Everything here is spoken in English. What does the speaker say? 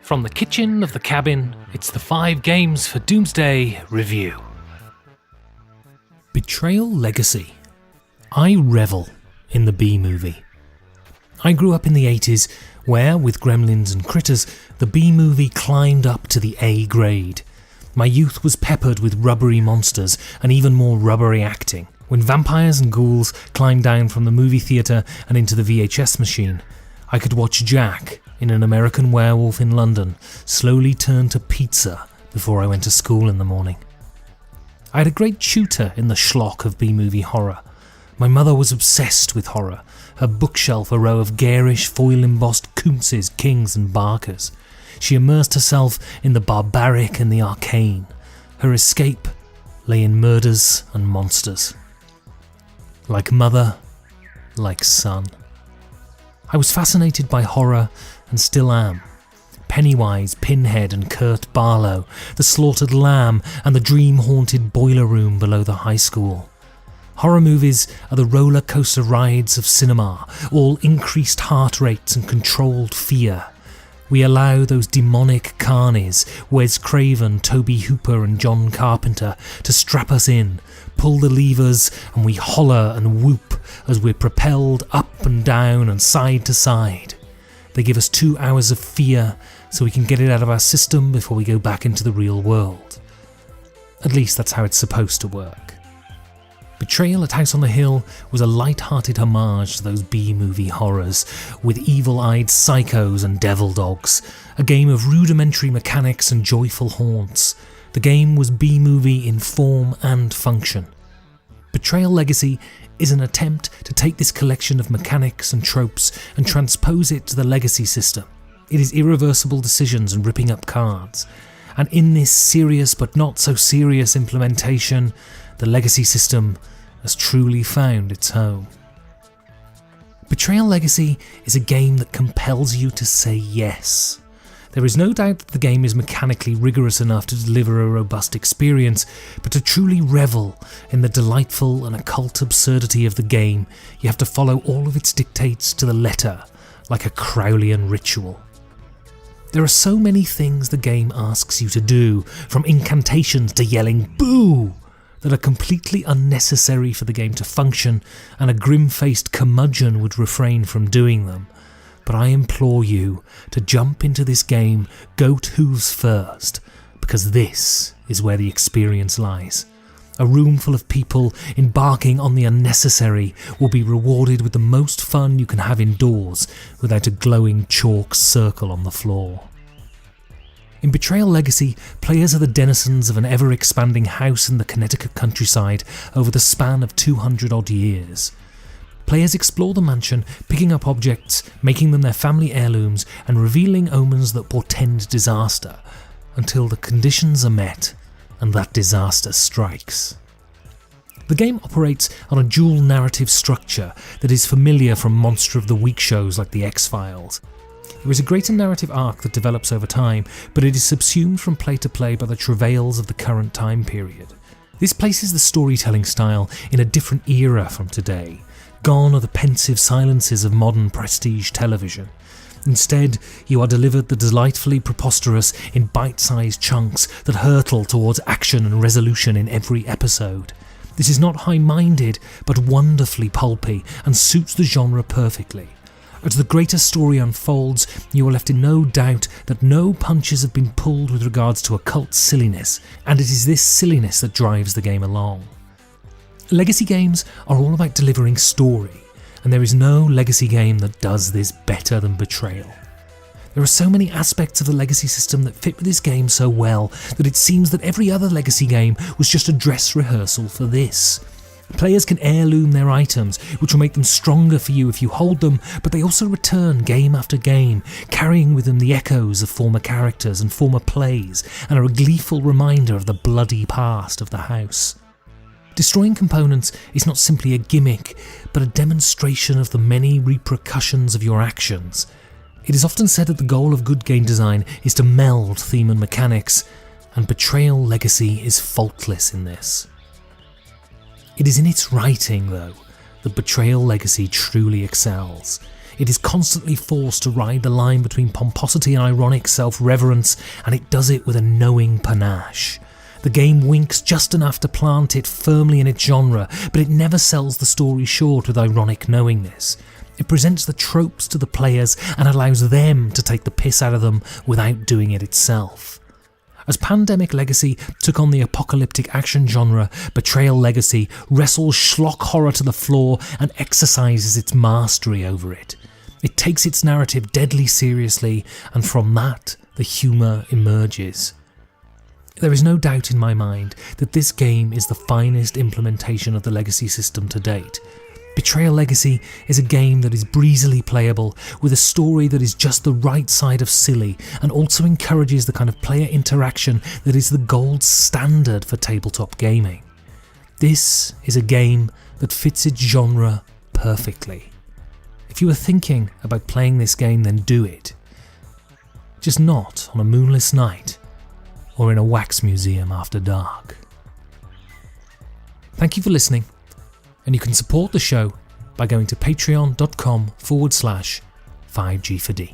From the kitchen of the cabin, it's the 5 Games for Doomsday review. Betrayal Legacy. I revel in the B-movie. I grew up in the 80s where, with Gremlins and Critters, the B-movie climbed up to the A grade. My youth was peppered with rubbery monsters and even more rubbery acting. When vampires and ghouls climbed down from the movie theatre and into the VHS machine, I could watch Jack, in An American Werewolf in London, slowly turn to pizza before I went to school in the morning. I had a great tutor in the schlock of B-movie horror. My mother was obsessed with horror, her bookshelf a row of garish foil-embossed Kuntzes, Kings and Barkers. She immersed herself in the barbaric and the arcane. Her escape lay in murders and monsters. Like mother, like son. I was fascinated by horror and still am. Pennywise, Pinhead and Kurt Barlow, the slaughtered lamb and the dream-haunted boiler room below the high school. Horror movies are the roller coaster rides of cinema, all increased heart rates and controlled fear. We allow those demonic carnies, Wes Craven, Toby Hooper and John Carpenter, to strap us in, pull the levers, and we holler and whoop as we're propelled up and down and side to side. They give us 2 hours of fear so we can get it out of our system before we go back into the real world. At least that's how it's supposed to work. Betrayal at House on the Hill was a light-hearted homage to those B-movie horrors, with evil-eyed psychos and devil dogs, a game of rudimentary mechanics and joyful haunts. The game was B-movie in form and function. Betrayal Legacy is an attempt to take this collection of mechanics and tropes and transpose it to the Legacy system. It is irreversible decisions and ripping up cards. And in this serious but not so serious implementation, the Legacy system has truly found its home. Betrayal Legacy is a game that compels you to say yes. There is no doubt that the game is mechanically rigorous enough to deliver a robust experience, but to truly revel in the delightful and occult absurdity of the game, you have to follow all of its dictates to the letter, like a Crowleyan ritual. There are so many things the game asks you to do, from incantations to yelling "boo!" that are completely unnecessary for the game to function, and a grim-faced curmudgeon would refrain from doing them. But I implore you to jump into this game goat hooves first, because this is where the experience lies. A room full of people embarking on the unnecessary will be rewarded with the most fun you can have indoors without a glowing chalk circle on the floor. In Betrayal Legacy, players are the denizens of an ever-expanding house in the Connecticut countryside over the span of 200-odd years. Players explore the mansion, picking up objects, making them their family heirlooms, and revealing omens that portend disaster, until the conditions are met and that disaster strikes. The game operates on a dual narrative structure that is familiar from Monster of the Week shows like The X-Files. There is a greater narrative arc that develops over time, but it is subsumed from play to play by the travails of the current time period. This places the storytelling style in a different era from today. Gone are the pensive silences of modern prestige television. Instead, you are delivered the delightfully preposterous in bite-sized chunks that hurtle towards action and resolution in every episode. This is not high-minded, but wonderfully pulpy, and suits the genre perfectly. As the greater story unfolds, you are left in no doubt that no punches have been pulled with regards to occult silliness, and it is this silliness that drives the game along. Legacy games are all about delivering story, and there is no Legacy game that does this better than Betrayal. There are so many aspects of the Legacy system that fit with this game so well that it seems that every other Legacy game was just a dress rehearsal for this. Players can heirloom their items, which will make them stronger for you if you hold them, but they also return game after game, carrying with them the echoes of former characters and former plays, and are a gleeful reminder of the bloody past of the house. Destroying components is not simply a gimmick, but a demonstration of the many repercussions of your actions. It is often said that the goal of good game design is to meld theme and mechanics, and Betrayal Legacy is faultless in this. It is in its writing, though, that Betrayal Legacy truly excels. It is constantly forced to ride the line between pomposity and ironic self-reverence, and it does it with a knowing panache. The game winks just enough to plant it firmly in its genre, but it never sells the story short with ironic knowingness. It presents the tropes to the players and allows them to take the piss out of them without doing it itself. As Pandemic Legacy took on the apocalyptic action genre, Betrayal Legacy wrestles schlock horror to the floor and exercises its mastery over it. It takes its narrative deadly seriously, and from that, the humour emerges. There is no doubt in my mind that this game is the finest implementation of the Legacy system to date. Betrayal Legacy is a game that is breezily playable, with a story that is just the right side of silly, and also encourages the kind of player interaction that is the gold standard for tabletop gaming. This is a game that fits its genre perfectly. If you are thinking about playing this game, then do it. Just not on a moonless night, or in a wax museum after dark. Thank you for listening. And you can support the show by going to patreon.com/5G4D.